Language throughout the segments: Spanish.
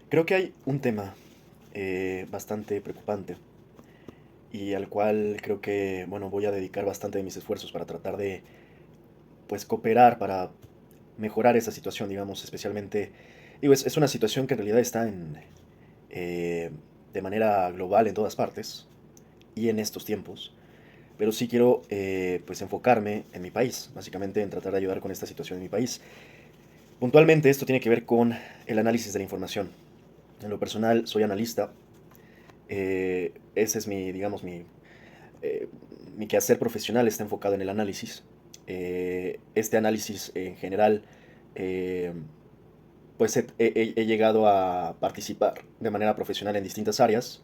Creo que hay un tema bastante preocupante y al cual creo que, bueno, voy a dedicar bastante de mis esfuerzos para tratar de, pues, cooperar para mejorar esa situación, digamos, especialmente, digo, es una situación que en realidad está eh, de manera global en todas partes y en estos tiempos, pero sí quiero, pues, enfocarme en mi país, básicamente en tratar de ayudar con esta situación en mi país. Puntualmente esto tiene que ver con el análisis de la información. En lo personal soy analista. Ese es mi, digamos, eh, mi quehacer profesional está enfocado en el análisis. Este análisis en general, eh, pues he llegado a participar de manera profesional en distintas áreas.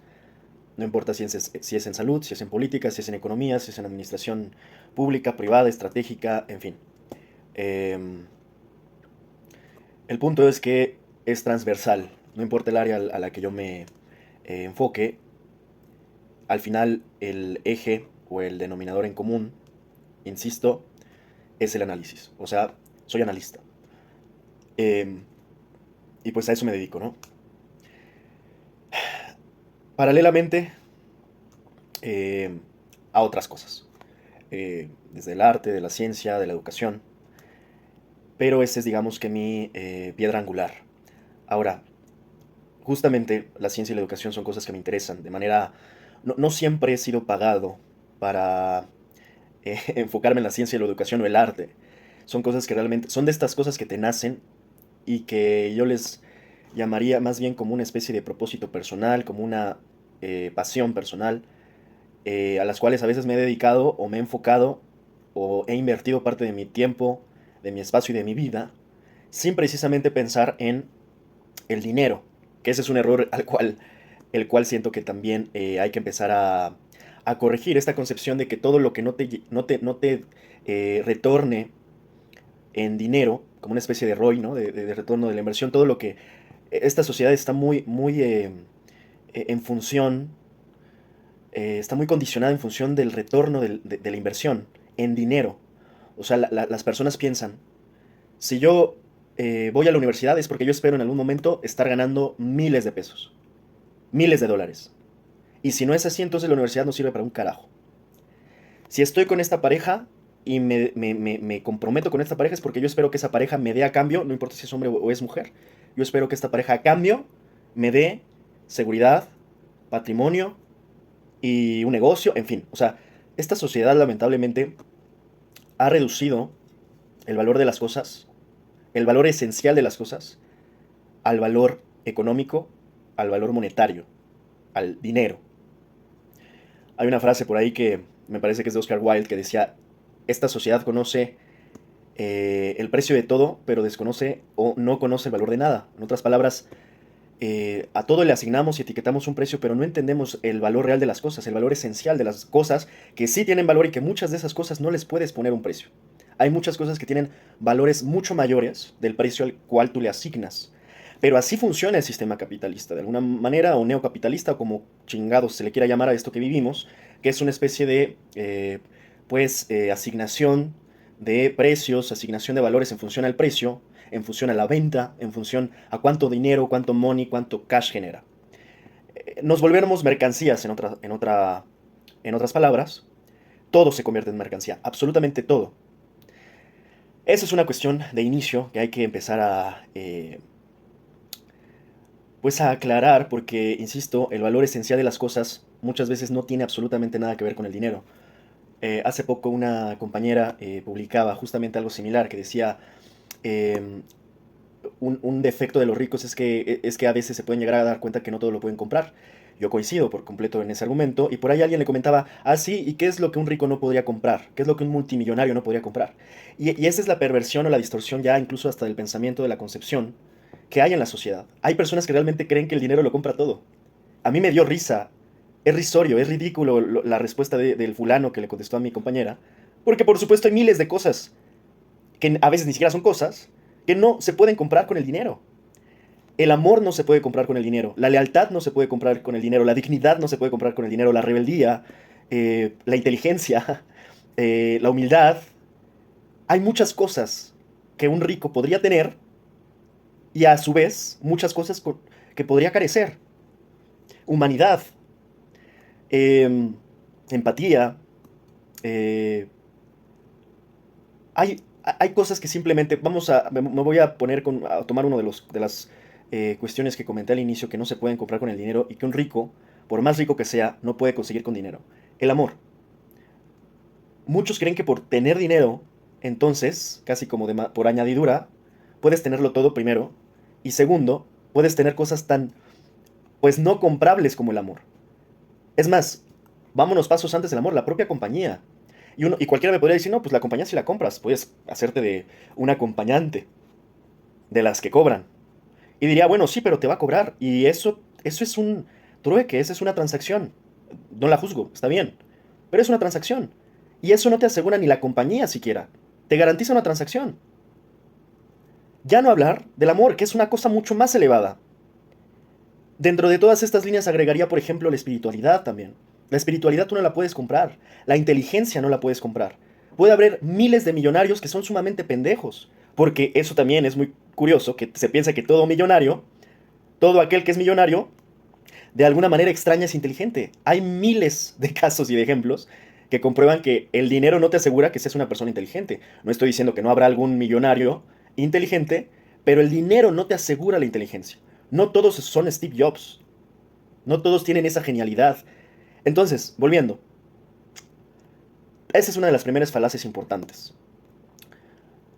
No importa si es en salud, si es en política, si es en economía, si es en administración pública, privada, estratégica, en fin. Eh, el punto es que es transversal. No importa el área a la que yo me enfoque, al final el eje o el denominador en común, insisto, es el análisis. O sea, soy analista. Eh, y pues a eso me dedico, ¿no? Paralelamente eh, a otras cosas. Desde el arte, de la ciencia, de la educación. Pero ese es, digamos, que mi piedra angular. Ahora, justamente la ciencia y la educación son cosas que me interesan. De manera... No siempre he sido pagado para enfocarme en la ciencia y la educación o el arte. Son cosas que realmente... Son de estas cosas que te nacen y que yo les llamaría más bien como una especie de propósito personal, como una pasión personal, a las cuales a veces me he dedicado o me he enfocado o he invertido parte de mi tiempo, de mi espacio y de mi vida, sin precisamente pensar en el dinero, que ese es un error el cual siento que también hay que empezar a corregir esta concepción de que todo lo que no te retorne en dinero, como una especie de ROI, ¿no? De retorno de la inversión, todo lo que esta sociedad está muy en función, está muy condicionada en función del retorno de la inversión en dinero. O sea, las personas piensan, si yo voy a la universidad es porque yo espero en algún momento estar ganando miles de pesos, miles de dólares. Y si no es así, entonces la universidad no sirve para un carajo. Si estoy con esta pareja y me comprometo con esta pareja es porque yo espero que esa pareja me dé a cambio, no importa si es hombre o es mujer, yo espero que esta pareja a cambio me dé seguridad, patrimonio y un negocio, en fin. O sea, esta sociedad lamentablemente ha reducido el valor de las cosas, el valor esencial de las cosas, al valor económico, al valor monetario, al dinero. Hay una frase por ahí que me parece que es de Oscar Wilde que decía, esta sociedad conoce el precio de todo, pero desconoce o no conoce el valor de nada. En otras palabras, a todo le asignamos y etiquetamos un precio, pero no entendemos el valor real de las cosas, el valor esencial de las cosas que sí tienen valor y que muchas de esas cosas no les puedes poner un precio. Hay muchas cosas que tienen valores mucho mayores del precio al cual tú le asignas. Pero así funciona el sistema capitalista, de alguna manera, o neocapitalista, o como chingados se le quiera llamar a esto que vivimos, que es una especie de, asignación de precios, asignación de valores en función al precio, en función a la venta, en función a cuánto dinero, cuánto money, cuánto cash genera. Nos volvemos mercancías, en otras palabras, todo se convierte en mercancía, absolutamente todo. Esa es una cuestión de inicio que hay que empezar pues a aclarar porque, insisto, el valor esencial de las cosas muchas veces no tiene absolutamente nada que ver con el dinero. Hace poco una compañera publicaba justamente algo similar que decía, eh, un defecto de los ricos es que a veces se pueden llegar a dar cuenta que no todo lo pueden comprar. Yo coincido por completo en ese argumento y por ahí alguien le comentaba, ah, sí, ¿y qué es lo que un rico no podría comprar? ¿Qué es lo que un multimillonario no podría comprar? Y esa es la perversión o la distorsión ya incluso hasta del pensamiento de la concepción que hay en la sociedad. Hay personas que realmente creen que el dinero lo compra todo. A mí me dio risa, es risorio, es ridículo la respuesta del fulano que le contestó a mi compañera, porque por supuesto hay miles de cosas que a veces ni siquiera son cosas que no se pueden comprar con el dinero. El amor no se puede comprar con el dinero, la lealtad no se puede comprar con el dinero, la dignidad no se puede comprar con el dinero, la rebeldía, la inteligencia, la humildad. Hay muchas cosas que un rico podría tener y a su vez muchas cosas que podría carecer. Humanidad, eh, empatía. eh, hay cosas que simplemente, me voy a poner a tomar uno de las cuestiones que comenté al inicio que no se pueden comprar con el dinero y que un rico, por más rico que sea, no puede conseguir con dinero. El amor. Muchos creen que por tener dinero, entonces, casi como por añadidura, puedes tenerlo todo primero y segundo, puedes tener cosas tan, pues no comprables como el amor. Es más, vámonos pasos antes del amor, la propia compañía. Y cualquiera me podría decir, no, pues la compañía si la compras, puedes hacerte de un acompañante, de las que cobran. Y diría, bueno, sí, pero te va a cobrar. Y eso es un trueque, esa es una transacción. No la juzgo, está bien. Pero es una transacción. Y eso no te asegura ni la compañía siquiera. Te garantiza una transacción. Ya no hablar del amor, que es una cosa mucho más elevada. Dentro de todas estas líneas agregaría, por ejemplo, la espiritualidad también. La espiritualidad tú no la puedes comprar. La inteligencia no la puedes comprar. Puede haber miles de millonarios que son sumamente pendejos. Porque eso también es muy curioso, que se piensa que todo millonario, todo aquel que es millonario, de alguna manera extraña es inteligente. Hay miles de casos y de ejemplos que comprueban que el dinero no te asegura que seas una persona inteligente. No estoy diciendo que no habrá algún millonario inteligente, pero el dinero no te asegura la inteligencia. No todos son Steve Jobs. No todos tienen esa genialidad. Entonces, volviendo, esa es una de las primeras falacias importantes.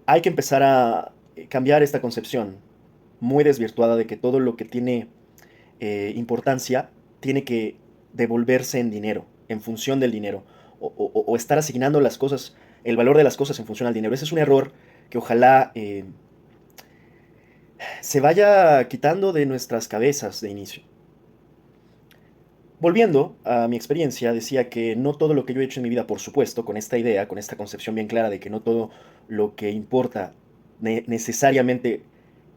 Hay que empezar a cambiar esta concepción muy desvirtuada de que todo lo que tiene importancia tiene que devolverse en dinero, en función del dinero, o estar asignando las cosas, el valor de las cosas en función al dinero. Ese es un error que ojalá se vaya quitando de nuestras cabezas de inicio. Volviendo a mi experiencia, decía que no todo lo que yo he hecho en mi vida, por supuesto, con esta idea, con esta concepción bien clara de que no todo lo que importa necesariamente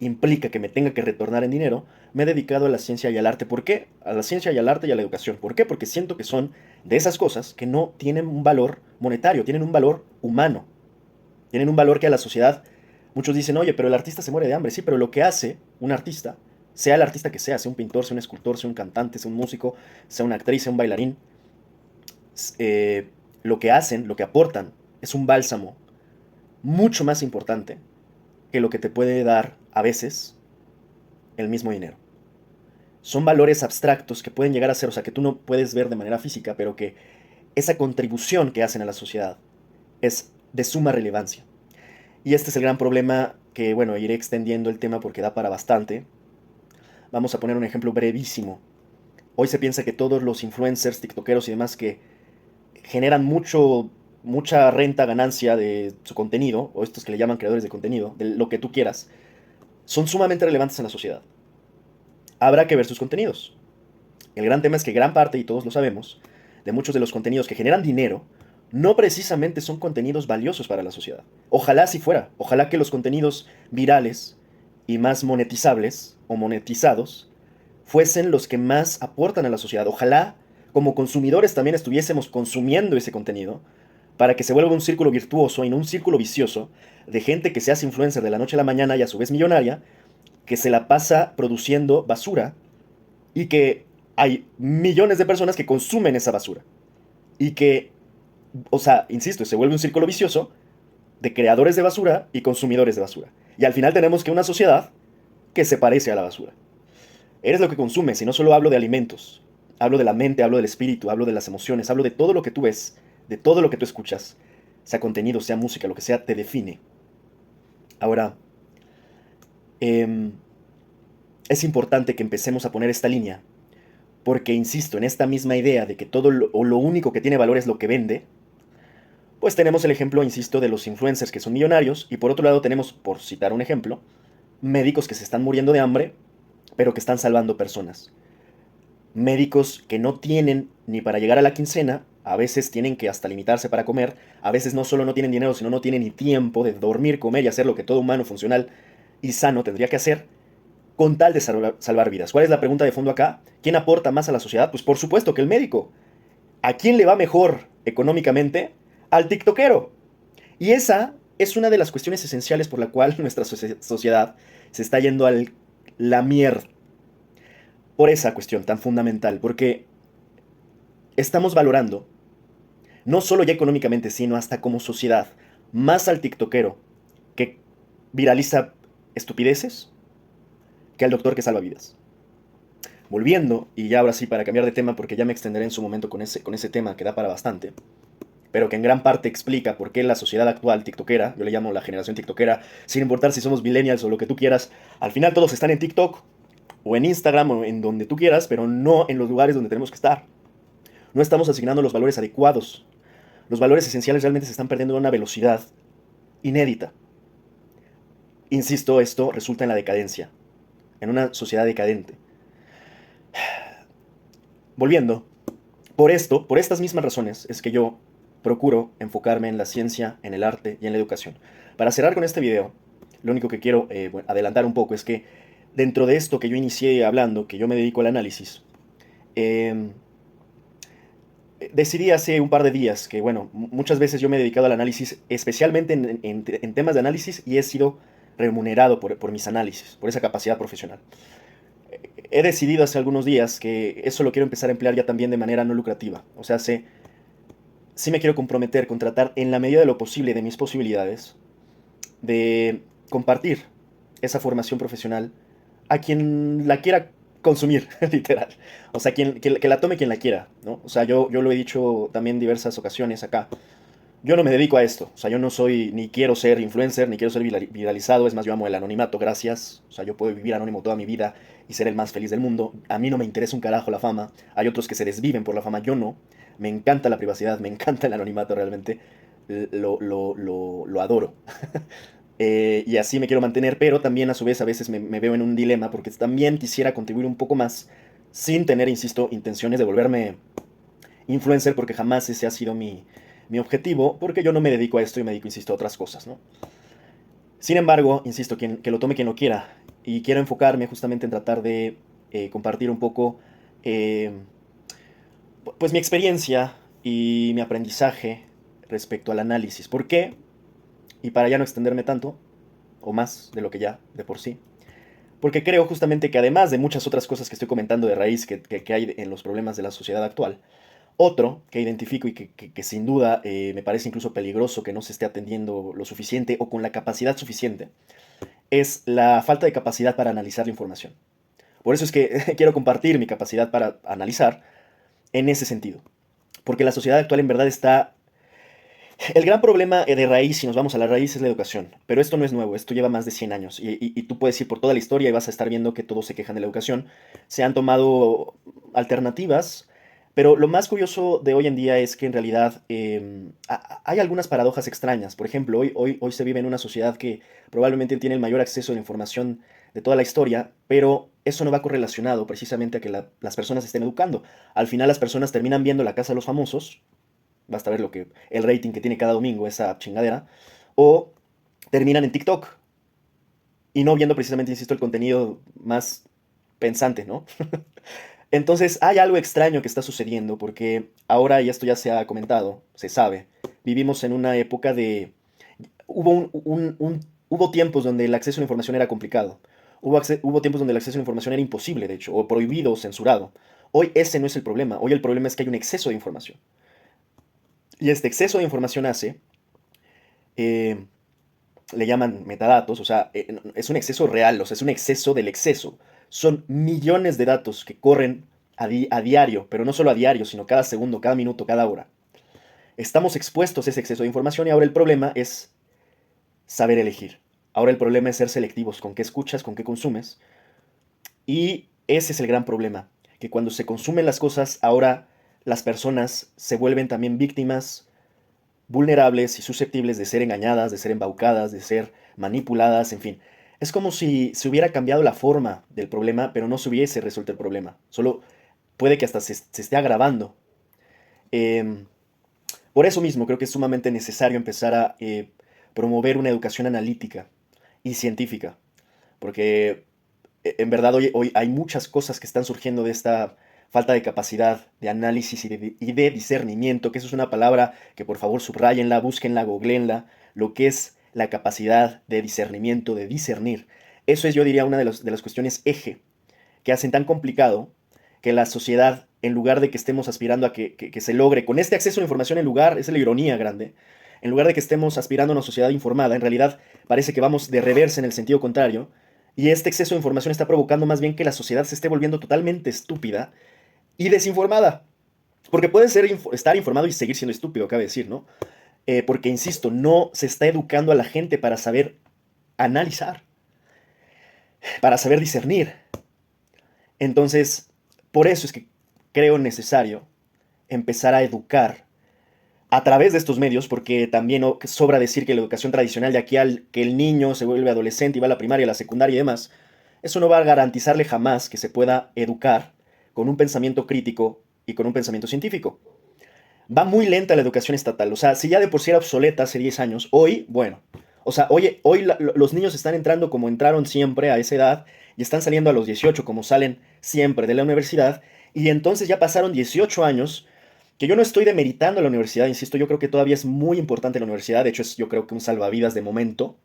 implica que me tenga que retornar en dinero, me he dedicado a la ciencia y al arte. ¿Por qué? A la ciencia y al arte y a la educación. ¿Por qué? Porque siento que son de esas cosas que no tienen un valor monetario, tienen un valor humano, tienen un valor que a la sociedad, muchos dicen, oye, pero el artista se muere de hambre. Sí, pero lo que hace un artista, sea el artista que sea un pintor, sea un escultor, sea un cantante, sea un músico, sea una actriz, sea un bailarín, lo que hacen, lo que aportan, es un bálsamo mucho más importante que lo que te puede dar a veces el mismo dinero. Son valores abstractos que pueden llegar a ser, o sea, que tú no puedes ver de manera física, pero que esa contribución que hacen a la sociedad es de suma relevancia. Y este es el gran problema que, bueno, iré extendiendo el tema porque da para bastante. Vamos a poner un ejemplo brevísimo. Hoy se piensa que todos los influencers, tiktokeros y demás que generan mucha renta, ganancia de su contenido, o estos que le llaman creadores de contenido, de lo que tú quieras, son sumamente relevantes en la sociedad. Habrá que ver sus contenidos. El gran tema es que gran parte, y todos lo sabemos, de muchos de los contenidos que generan dinero, no precisamente son contenidos valiosos para la sociedad. Ojalá si fuera, ojalá que los contenidos virales y más monetizables o monetizados fuesen los que más aportan a la sociedad. Ojalá como consumidores también estuviésemos consumiendo ese contenido para que se vuelva un círculo virtuoso y no un círculo vicioso de gente que se hace influencer de la noche a la mañana y a su vez millonaria, que se la pasa produciendo basura y que hay millones de personas que consumen esa basura. Y que, o sea, insisto, se vuelve un círculo vicioso de creadores de basura y consumidores de basura. Y al final tenemos que una sociedad que se parece a la basura. Eres lo que consumes, y no solo hablo de alimentos. Hablo de la mente, hablo del espíritu, hablo de las emociones, hablo de todo lo que tú ves, de todo lo que tú escuchas, sea contenido, sea música, lo que sea, te define. Ahora, eh, es importante que empecemos a poner esta línea, porque insisto, en esta misma idea de que todo o lo único que tiene valor es lo que vende, pues tenemos el ejemplo, insisto, de los influencers que son millonarios, y por otro lado tenemos, por citar un ejemplo, médicos que se están muriendo de hambre, pero que están salvando personas. Médicos que no tienen ni para llegar a la quincena, a veces tienen que hasta limitarse para comer, a veces no solo no tienen dinero, sino no tienen ni tiempo de dormir, comer y hacer lo que todo humano funcional y sano tendría que hacer, con tal de salvar vidas. ¿Cuál es la pregunta de fondo acá? ¿Quién aporta más a la sociedad? Pues por supuesto que el médico. ¿A quién le va mejor económicamente? Al tiktokero. Y esa es una de las cuestiones esenciales por la cual nuestra sociedad se está yendo a la mierda. por esa cuestión tan fundamental, porque estamos valorando, no solo ya económicamente, sino hasta como sociedad, más al tiktokero que viraliza estupideces que al doctor que salva vidas. Volviendo, y ya ahora sí para cambiar de tema, porque ya me extenderé en su momento con ese tema que da para bastante, pero que en gran parte explica por qué la sociedad actual tiktokera, yo le llamo la generación tiktokera, sin importar si somos millennials o lo que tú quieras, al final todos están en TikTok o en Instagram o en donde tú quieras, pero no en los lugares donde tenemos que estar. No estamos asignando los valores adecuados. Los valores esenciales realmente se están perdiendo a una velocidad inédita. Insisto, esto resulta en la decadencia, en una sociedad decadente. Volviendo, por estas mismas razones, es que yo procuro enfocarme en la ciencia, en el arte y en la educación. Para cerrar con este video, lo único que quiero adelantar un poco es que dentro de esto que yo inicié hablando, que yo me dedico al análisis, eh, decidí hace un par de días que, bueno, muchas veces yo me he dedicado al análisis, especialmente en temas de análisis, y he sido remunerado por mis análisis, por esa capacidad profesional. He decidido hace algunos días que eso lo quiero empezar a emplear ya también de manera no lucrativa. O sea, sí me quiero comprometer con tratar en la medida de lo posible, de mis posibilidades, de compartir esa formación profesional a quien la quiera consumir, literal. O sea, que la tome quien la quiera, ¿no? O sea, yo lo he dicho también en diversas ocasiones acá. Yo no me dedico a esto. O sea, yo no soy, ni quiero ser influencer, ni quiero ser viralizado. Es más, yo amo el anonimato, gracias. O sea, yo puedo vivir anónimo toda mi vida y ser el más feliz del mundo. A mí no me interesa un carajo la fama. Hay otros que se desviven por la fama, yo no. Me encanta la privacidad, me encanta el anonimato realmente. Lo adoro. Y así me quiero mantener, pero también a su vez a veces me veo en un dilema porque también quisiera contribuir un poco más sin tener, insisto, intenciones de volverme influencer porque jamás ese ha sido mi objetivo, porque yo no me dedico a esto y me dedico, insisto, a otras cosas, ¿no? Sin embargo, insisto, que lo tome quien lo quiera y quiero enfocarme justamente en tratar de compartir un poco eh, pues mi experiencia y mi aprendizaje respecto al análisis. ¿Por qué? Y para ya no extenderme tanto, o más de lo que ya de por sí, porque creo justamente que además de muchas otras cosas que estoy comentando de raíz que hay en los problemas de la sociedad actual, otro que identifico y que sin duda me parece incluso peligroso que no se esté atendiendo lo suficiente o con la capacidad suficiente, es la falta de capacidad para analizar la información. Por eso es que quiero compartir mi capacidad para analizar en ese sentido. Porque la sociedad actual en verdad está... El gran problema de raíz, si nos vamos a la raíz, es la educación. Pero esto no es nuevo, esto lleva más de 100 años. Y tú puedes ir por toda la historia y vas a estar viendo que todos se quejan de la educación. Se han tomado alternativas, pero lo más curioso de hoy en día es que en realidad hay algunas paradojas extrañas. Por ejemplo, hoy se vive en una sociedad que probablemente tiene el mayor acceso a la información de toda la historia, pero eso no va correlacionado precisamente a que las personas se estén educando. Al final las personas terminan viendo La Casa de los Famosos, basta ver el rating que tiene cada domingo esa chingadera, o terminan en TikTok y no viendo precisamente, insisto, el contenido más pensante, ¿no? Entonces hay algo extraño que está sucediendo porque ahora, y esto ya se ha comentado, se sabe, vivimos en una época de... Hubo tiempos donde el acceso a la información era complicado. Hubo tiempos donde el acceso a la información era imposible, de hecho, o prohibido o censurado. Hoy ese no es el problema. Hoy el problema es que hay un exceso de información. Y este exceso de información hace, eh, le llaman metadatos, o sea, es un exceso real, o sea, es un exceso del exceso. Son millones de datos que corren a diario, pero no solo a diario, sino cada segundo, cada minuto, cada hora. Estamos expuestos a ese exceso de información y ahora el problema es saber elegir. Ahora el problema es ser selectivos con qué escuchas, con qué consumes. Y ese es el gran problema, que cuando se consumen las cosas, ahora las personas se vuelven también víctimas vulnerables y susceptibles de ser engañadas, de ser embaucadas, de ser manipuladas, en fin. Es como si se hubiera cambiado la forma del problema, pero no se hubiese resuelto el problema. Solo puede que hasta se esté agravando. Em, por eso mismo creo que es sumamente necesario empezar a promover una educación analítica y científica, porque en verdad hoy hay muchas cosas que están surgiendo de esta falta de capacidad de análisis y de discernimiento, que eso es una palabra que por favor subrayenla, búsquenla, googleenla, lo que es la capacidad de discernimiento, de discernir. Eso es, yo diría, una de las cuestiones eje que hacen tan complicado que la sociedad, en lugar de que estemos aspirando a que se logre con este acceso a la información, esa es la ironía grande, en lugar de que estemos aspirando a una sociedad informada, en realidad parece que vamos de reversa en el sentido contrario, y este exceso de información está provocando más bien que la sociedad se esté volviendo totalmente estúpida y desinformada. Porque puede estar informado y seguir siendo estúpido, cabe decir, ¿no? Porque, insisto, no se está educando a la gente para saber analizar, para saber discernir. Entonces, por eso es que creo necesario empezar a educar a través de estos medios, porque también sobra decir que la educación tradicional de aquí al que el niño se vuelve adolescente y va a la primaria, a la secundaria y demás, eso no va a garantizarle jamás que se pueda educar con un pensamiento crítico y con un pensamiento científico. Va muy lenta la educación estatal. O sea, si ya de por sí era obsoleta hace 10 años, hoy, bueno, o sea, hoy los niños están entrando como entraron siempre a esa edad y están saliendo a los 18 como salen siempre de la universidad. Y entonces ya pasaron 18 años, que yo no estoy demeritando la universidad, insisto, yo creo que todavía es muy importante la universidad. De hecho, yo creo que un salvavidas de momento.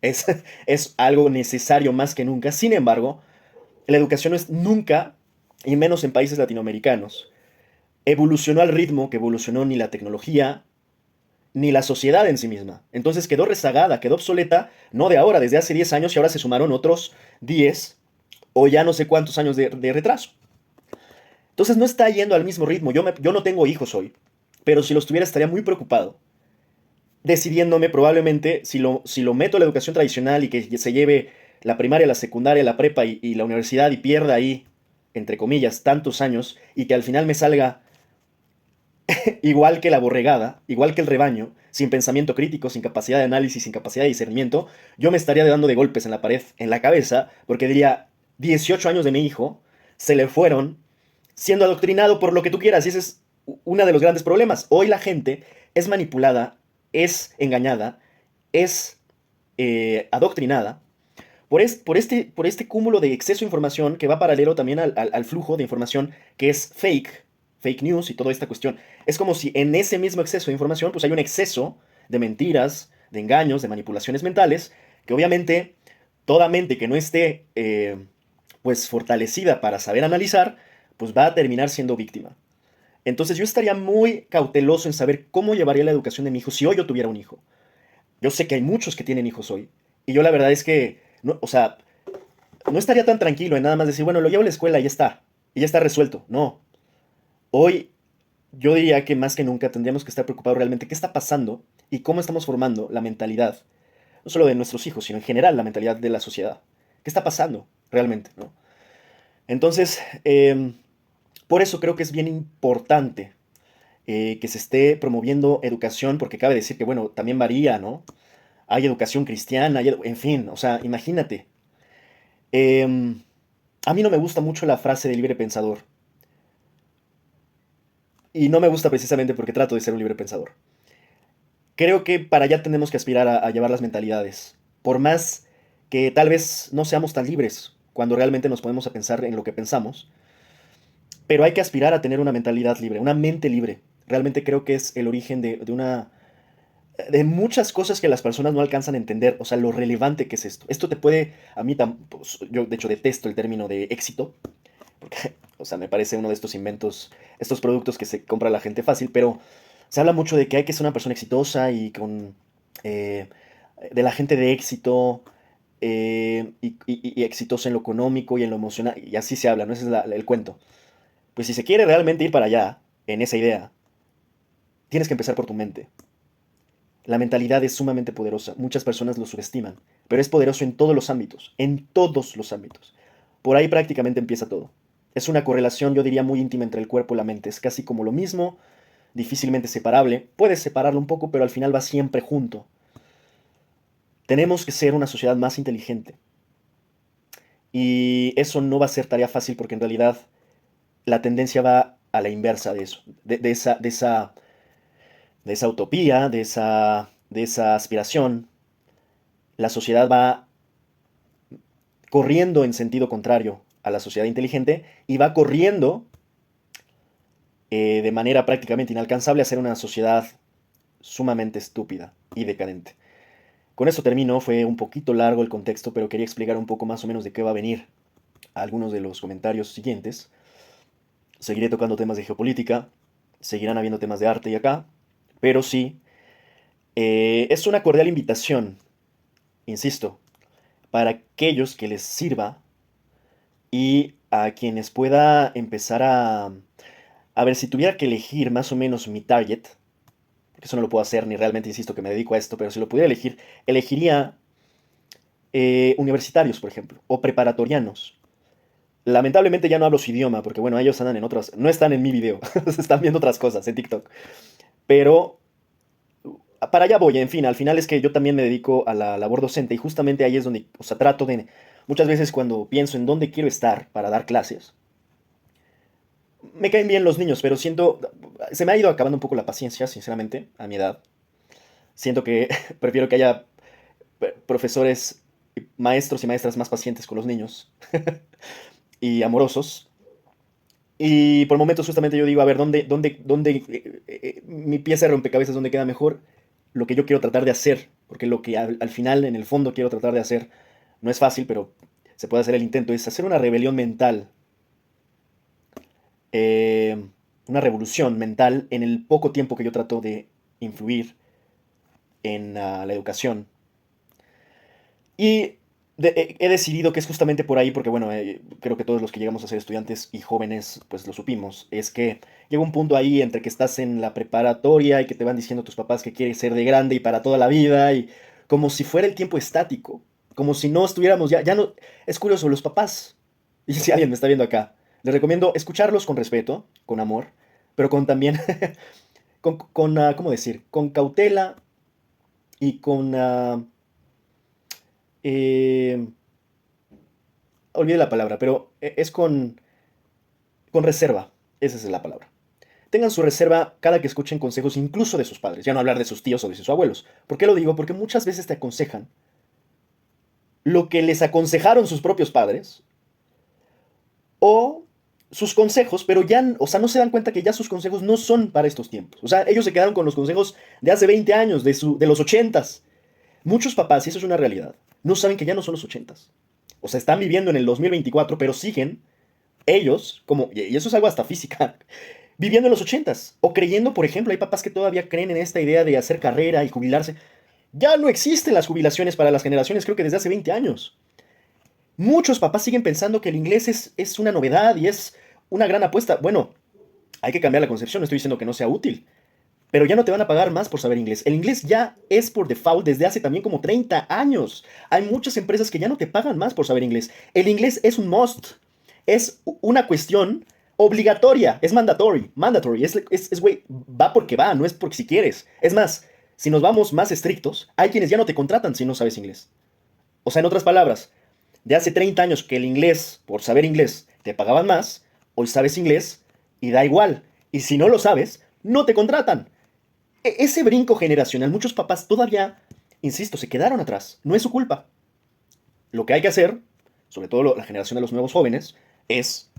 Es, es algo necesario más que nunca. Sin embargo, la educación no es nunca, y menos en países latinoamericanos, evolucionó al ritmo que evolucionó ni la tecnología ni la sociedad en sí misma. Entonces quedó rezagada, quedó obsoleta, no de ahora, desde hace 10 años y ahora se sumaron otros 10 o ya no sé cuántos años de retraso. Entonces no está yendo al mismo ritmo. Yo no tengo hijos hoy, pero si los tuviera estaría muy preocupado, decidiéndome probablemente si lo meto a la educación tradicional y que se lleve la primaria, la secundaria, la prepa y la universidad y pierda ahí, entre comillas, tantos años y que al final me salga igual que la borregada, igual que el rebaño, sin pensamiento crítico, sin capacidad de análisis, sin capacidad de discernimiento, yo me estaría dando de golpes en la pared, en la cabeza, porque diría, 18 años de mi hijo se le fueron siendo adoctrinado por lo que tú quieras, y ese es uno de los grandes problemas. Hoy la gente es manipulada, es engañada, es adoctrinada por este cúmulo de exceso de información que va paralelo también al flujo de información que es fake news y toda esta cuestión. Es como si en ese mismo exceso de información pues hay un exceso de mentiras, de engaños, de manipulaciones mentales, que obviamente toda mente que no esté pues fortalecida para saber analizar, pues va a terminar siendo víctima. Entonces yo estaría muy cauteloso en saber cómo llevaría la educación de mi hijo si hoy yo tuviera un hijo. Yo sé que hay muchos que tienen hijos hoy. Y yo la verdad es que, no, o sea, no estaría tan tranquilo en nada más decir, bueno, lo llevo a la escuela y ya está. Y ya está resuelto. No. Hoy yo diría que más que nunca tendríamos que estar preocupados realmente qué está pasando y cómo estamos formando la mentalidad, no solo de nuestros hijos, sino en general la mentalidad de la sociedad. ¿Qué está pasando realmente, no? Entonces, por eso creo que es bien importante que se esté promoviendo educación, porque cabe decir que, bueno, también varía, ¿no? Hay educación cristiana, en fin, o sea, imagínate. Em, a mí no me gusta mucho la frase de libre pensador. Y no me gusta precisamente porque trato de ser un libre pensador. Creo que para allá tenemos que aspirar a llevar las mentalidades. Por más que tal vez no seamos tan libres cuando realmente nos ponemos a pensar en lo que pensamos, pero hay que aspirar a tener una mentalidad libre, una mente libre. Realmente creo que es el origen de muchas cosas que las personas no alcanzan a entender, o sea, lo relevante que es esto. Esto te puede, a mí, pues, yo de hecho detesto el término de éxito, porque, o sea, me parece uno de estos inventos, estos productos que se compra la gente fácil, pero se habla mucho de que hay que ser una persona exitosa y eh, de la gente de éxito, y exitosa en lo económico y en lo emocional, y así se habla, ¿no? Ese es el cuento. Pues si se quiere realmente ir para allá, en esa idea, tienes que empezar por tu mente. La mentalidad es sumamente poderosa, muchas personas lo subestiman, pero es poderoso en todos los ámbitos. Por ahí prácticamente empieza todo. Es una correlación, yo diría, muy íntima entre el cuerpo y la mente. Es casi como lo mismo, difícilmente separable. Puedes separarlo un poco, pero al final va siempre junto. Tenemos que ser una sociedad más inteligente. Y eso no va a ser tarea fácil porque en realidad la tendencia va a la inversa de eso, de esa utopía, de esa aspiración. La sociedad va corriendo en sentido contrario a la sociedad inteligente y va corriendo de manera prácticamente inalcanzable a ser una sociedad sumamente estúpida y decadente. Con eso termino, fue un poquito largo el contexto, pero quería explicar un poco más o menos de qué va a venir. a algunos de los comentarios siguientes. Seguiré tocando temas de geopolítica, seguirán habiendo temas de arte y acá, pero sí, es una cordial invitación, insisto, para aquellos que les sirva y a quienes pueda empezar a ver si tuviera que elegir más o menos mi target, porque eso no lo puedo hacer ni realmente insisto que me dedico a esto, pero si lo pudiera elegir, elegiría universitarios, por ejemplo, o preparatorianos. Lamentablemente ya no hablo su idioma, porque bueno, ellos andan en otras, no están en mi video, están viendo otras cosas en TikTok. Pero para allá voy, en fin, al final es que yo también me dedico a la labor docente y justamente ahí es donde, o sea, trato de, muchas veces cuando pienso en dónde quiero estar para dar clases, me caen bien los niños, pero siento, se me ha ido acabando un poco la paciencia, sinceramente, a mi edad. Siento que prefiero que haya profesores, maestros y maestras más pacientes con los niños y amorosos. Y por momentos justamente yo digo, a ver, ¿dónde mi pieza de rompecabezas, dónde queda mejor lo que yo quiero tratar de hacer? Porque lo que al final, en el fondo, quiero tratar de hacer, no es fácil, pero se puede hacer el intento, es hacer una rebelión mental, eh, una revolución mental en el poco tiempo que yo trato de influir en la educación. Y he decidido que es justamente por ahí, porque bueno, creo que todos los que llegamos a ser estudiantes y jóvenes, pues lo supimos, es que llega un punto ahí entre que estás en la preparatoria y que te van diciendo tus papás que quieres ser de grande y para toda la vida, y como si fuera el tiempo estático, como si no estuviéramos ya no, es curioso, los papás, y si alguien me está viendo acá, les recomiendo escucharlos con respeto, con amor, pero con también, ¿cómo decir? Con cautela y con... eh, olvidé la palabra, pero es con reserva. Esa es la palabra. Tengan su reserva cada que escuchen consejos incluso de sus padres, ya no hablar de sus tíos o de sus abuelos. ¿Por qué lo digo? Porque muchas veces te aconsejan lo que les aconsejaron sus propios padres o sus consejos, pero ya, o sea, no se dan cuenta que ya sus consejos no son para estos tiempos. O sea, ellos se quedaron con los consejos de hace 20 años, de los 80s. Muchos papás, y eso es una realidad, no saben que ya no son los 80s. O sea, están viviendo en el 2024, pero siguen ellos, como, y eso es algo hasta física, viviendo en los 80s. O creyendo, por ejemplo, hay papás que todavía creen en esta idea de hacer carrera y jubilarse. Ya no existen las jubilaciones para las generaciones, creo que desde hace 20 años. Muchos papás siguen pensando que el inglés es una novedad y es una gran apuesta. Bueno, hay que cambiar la concepción, no estoy diciendo que no sea útil, pero ya no te van a pagar más por saber inglés. El inglés ya es por default desde hace también como 30 años. Hay muchas empresas que ya no te pagan más por saber inglés. El inglés es un must. Es una cuestión obligatoria. Es mandatory. Güey, va porque va, no es porque si quieres. Es más, si nos vamos más estrictos, hay quienes ya no te contratan si no sabes inglés. O sea, en otras palabras, de hace 30 años que el inglés, por saber inglés, te pagaban más, hoy sabes inglés y da igual. Y si no lo sabes, no te contratan. Ese brinco generacional, muchos papás todavía, insisto, se quedaron atrás. No es su culpa. Lo que hay que hacer, sobre todo la generación de los nuevos jóvenes, es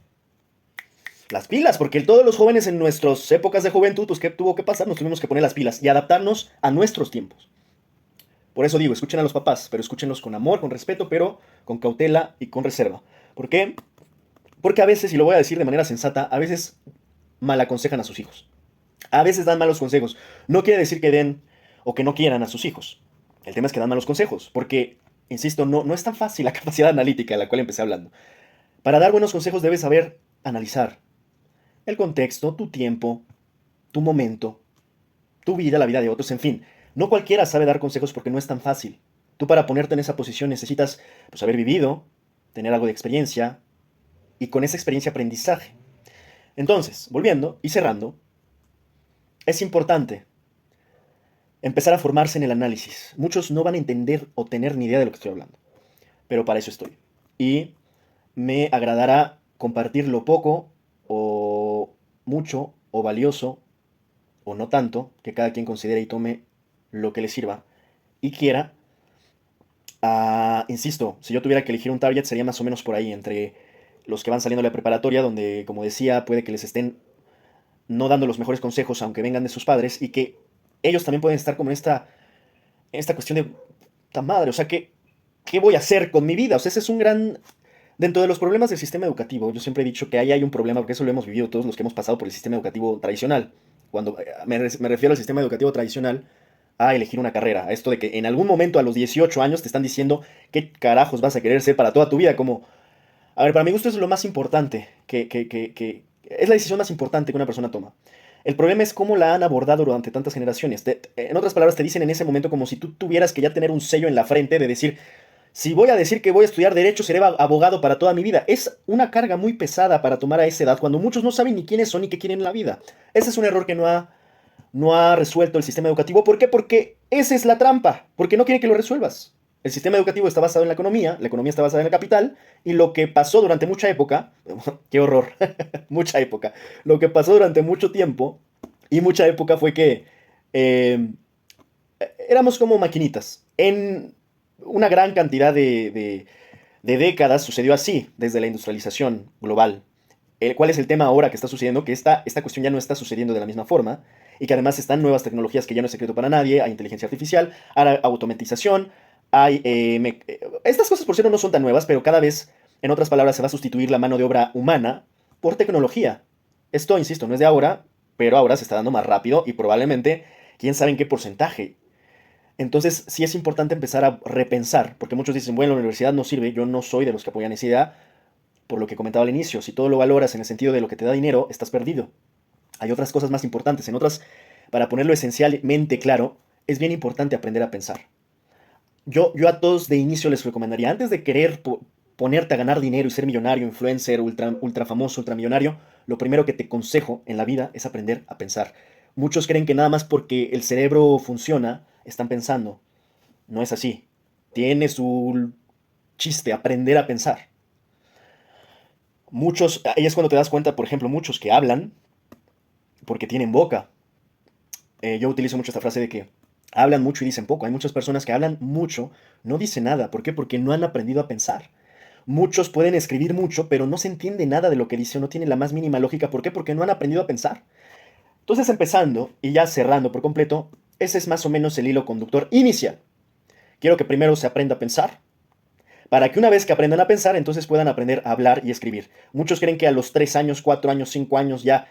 las pilas, porque todos los jóvenes en nuestras épocas de juventud, pues, ¿qué tuvo que pasar? Nos tuvimos que poner las pilas y adaptarnos a nuestros tiempos. Por eso digo, escuchen a los papás, pero escúchenlos con amor, con respeto, pero con cautela y con reserva. ¿Por qué? Porque a veces, y lo voy a decir de manera sensata, a veces mal aconsejan a sus hijos. A veces dan malos consejos. No quiere decir que den o que no quieran a sus hijos. El tema es que dan malos consejos, porque, insisto, no es tan fácil la capacidad analítica de la cual empecé hablando. Para dar buenos consejos debes saber analizar el contexto, tu tiempo, tu momento, tu vida, la vida de otros, en fin. No cualquiera sabe dar consejos porque no es tan fácil. Tú para ponerte en esa posición necesitas pues, haber vivido, tener algo de experiencia y con esa experiencia aprendizaje. Entonces, volviendo y cerrando, es importante empezar a formarse en el análisis. Muchos no van a entender o tener ni idea de lo que estoy hablando, pero para eso estoy. Y me agradará compartir lo poco o mucho o valioso o no tanto que cada quien considere y tome lo que le sirva y quiera. Insisto, si yo tuviera que elegir un target sería más o menos por ahí, entre los que van saliendo de la preparatoria, donde, como decía, puede que les estén no dando los mejores consejos, aunque vengan de sus padres, y que ellos también pueden estar como en esta cuestión de, ¡ta madre! O sea, ¿qué voy a hacer con mi vida? O sea, ese es un gran Dentro de los problemas del sistema educativo, yo siempre he dicho que ahí hay un problema, porque eso lo hemos vivido todos los que hemos pasado por el sistema educativo tradicional. Cuando me refiero al sistema educativo tradicional, a elegir una carrera, a esto de que en algún momento a los 18 años te están diciendo qué carajos vas a querer ser para toda tu vida, como, a ver, para mi gusto eso es lo más importante, es la decisión más importante que una persona toma. El problema es cómo la han abordado durante tantas generaciones. En otras palabras, te dicen en ese momento como si tú tuvieras que ya tener un sello en la frente de decir, si voy a decir que voy a estudiar derecho, seré abogado para toda mi vida. Es una carga muy pesada para tomar a esa edad, cuando muchos no saben ni quiénes son ni qué quieren en la vida. Ese es un error que no ha resuelto el sistema educativo. ¿Por qué? Porque esa es la trampa, porque no quiere que lo resuelvas. El sistema educativo está basado en la economía está basada en el capital, y lo que pasó durante mucha época, qué horror, mucha época, lo que pasó durante mucho tiempo y mucha época fue que eh, éramos como maquinitas. En una gran cantidad de décadas sucedió así, desde la industrialización global. ¿Cuál es el tema ahora que está sucediendo? Que esta cuestión ya no está sucediendo de la misma forma, y que además están nuevas tecnologías que ya no es secreto para nadie. Hay inteligencia artificial, hay automatización, estas cosas por cierto no son tan nuevas, pero cada vez, en otras palabras, se va a sustituir la mano de obra humana por tecnología. Esto, insisto, no es de ahora, pero ahora se está dando más rápido y probablemente, quién sabe en qué porcentaje. Entonces, sí es importante empezar a repensar, porque muchos dicen, bueno, la universidad no sirve. Yo no soy de los que apoyan esa idea, por lo que comentaba al inicio. Si todo lo valoras en el sentido de lo que te da dinero, estás perdido. Hay otras cosas más importantes. En otras, para ponerlo esencialmente claro, es bien importante aprender a pensar. Yo a todos de inicio les recomendaría, antes de querer ponerte a ganar dinero y ser millonario, influencer, ultra famoso, ultramillonario, lo primero que te aconsejo en la vida es aprender a pensar. Muchos creen que nada más porque el cerebro funciona, están pensando. No es así. Tiene su chiste aprender a pensar. Ahí es cuando te das cuenta, por ejemplo, muchos que hablan porque tienen boca. Yo utilizo mucho esta frase de que hablan mucho y dicen poco. Hay muchas personas que hablan mucho, no dicen nada. ¿Por qué? Porque no han aprendido a pensar. Muchos pueden escribir mucho, pero no se entiende nada de lo que dice o no tiene la más mínima lógica. ¿Por qué? Porque no han aprendido a pensar. Entonces, empezando y ya cerrando por completo, ese es más o menos el hilo conductor inicial. Quiero que primero se aprenda a pensar, para que una vez que aprendan a pensar, entonces puedan aprender a hablar y escribir. Muchos creen que a los 3 años, 4 años, 5 años ya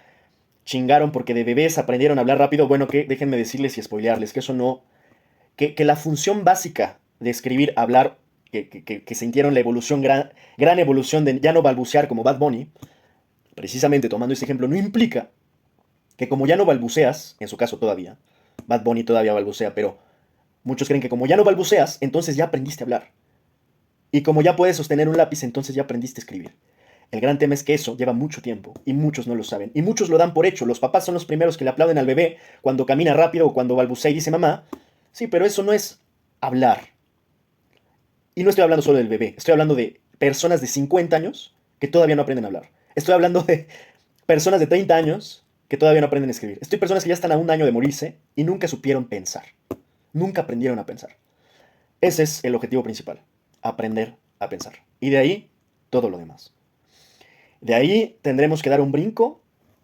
chingaron porque de bebés aprendieron a hablar rápido. Bueno, que déjenme decirles y spoilearles que eso no, que la función básica de escribir, hablar, que sintieron la evolución, gran evolución de ya no balbucear como Bad Bunny, precisamente tomando este ejemplo, no implica que como ya no balbuceas, en su caso todavía, Bad Bunny todavía balbucea, pero muchos creen que como ya no balbuceas, entonces ya aprendiste a hablar. Y como ya puedes sostener un lápiz, entonces ya aprendiste a escribir. El gran tema es que eso lleva mucho tiempo y muchos no lo saben. Y muchos lo dan por hecho. Los papás son los primeros que le aplauden al bebé cuando camina rápido o cuando balbucea y dice mamá. Sí, pero eso no es hablar. Y no estoy hablando solo del bebé. Estoy hablando de personas de 50 años que todavía no aprenden a hablar. Estoy hablando de personas de 30 años que todavía no aprenden a escribir. Estoy personas que ya están a un año de morirse y nunca supieron pensar. Nunca aprendieron a pensar. Ese es el objetivo principal. Aprender a pensar. Y de ahí todo lo demás. De ahí tendremos que dar un brinco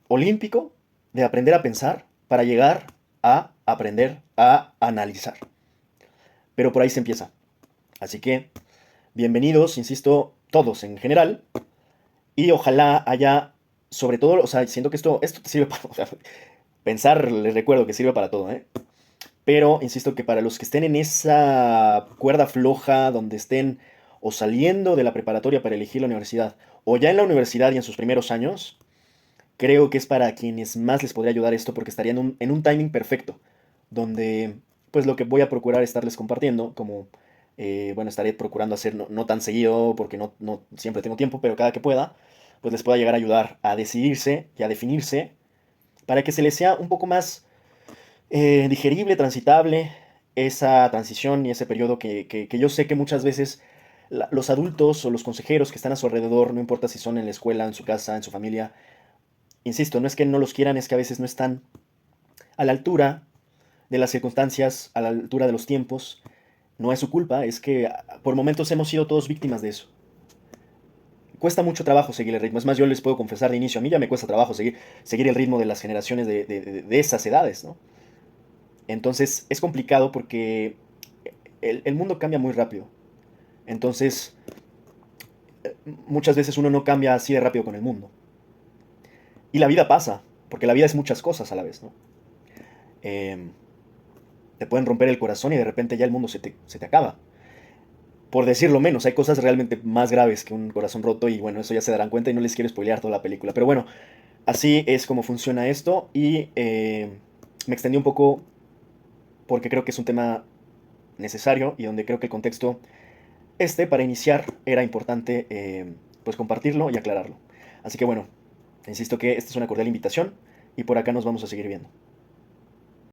olímpico de aprender a pensar para llegar a aprender a analizar. Pero por ahí se empieza. Así que, bienvenidos, insisto, todos en general. Y ojalá haya, sobre todo, o sea, siento que esto te sirve para, o sea, pensar, les recuerdo que sirve para todo, ¿eh? Pero insisto que para los que estén en esa cuerda floja, donde estén o saliendo de la preparatoria para elegir la universidad, o ya en la universidad y en sus primeros años, creo que es para quienes más les podría ayudar esto, porque estarían en un timing perfecto, donde pues lo que voy a procurar estarles compartiendo, como, bueno, estaré procurando hacer no tan seguido, porque no siempre tengo tiempo, pero cada que pueda, pues les pueda llegar a ayudar a decidirse y a definirse, para que se les sea un poco más digerible, transitable, esa transición y ese periodo que yo sé que muchas veces los adultos o los consejeros que están a su alrededor, no importa si son en la escuela, en su casa, en su familia, insisto, no es que no los quieran, es que a veces no están a la altura de las circunstancias, a la altura de los tiempos. No es su culpa, es que por momentos hemos sido todos víctimas de eso. Cuesta mucho trabajo seguir el ritmo. Es más, yo les puedo confesar de inicio, a mí ya me cuesta trabajo seguir el ritmo de las generaciones de esas edades, ¿no? Entonces es complicado porque el mundo cambia muy rápido. Entonces, muchas veces uno no cambia así de rápido con el mundo. Y la vida pasa, porque la vida es muchas cosas a la vez, ¿no? Eh, Te pueden romper el corazón y de repente ya el mundo se te acaba. Por decirlo menos, hay cosas realmente más graves que un corazón roto y bueno, eso ya se darán cuenta y no les quiero spoilear toda la película. Pero bueno, así es como funciona esto y me extendí un poco porque creo que es un tema necesario y donde creo que el contexto para iniciar era importante pues compartirlo y aclararlo. Así que bueno, insisto que esta es una cordial invitación y por acá nos vamos a seguir viendo.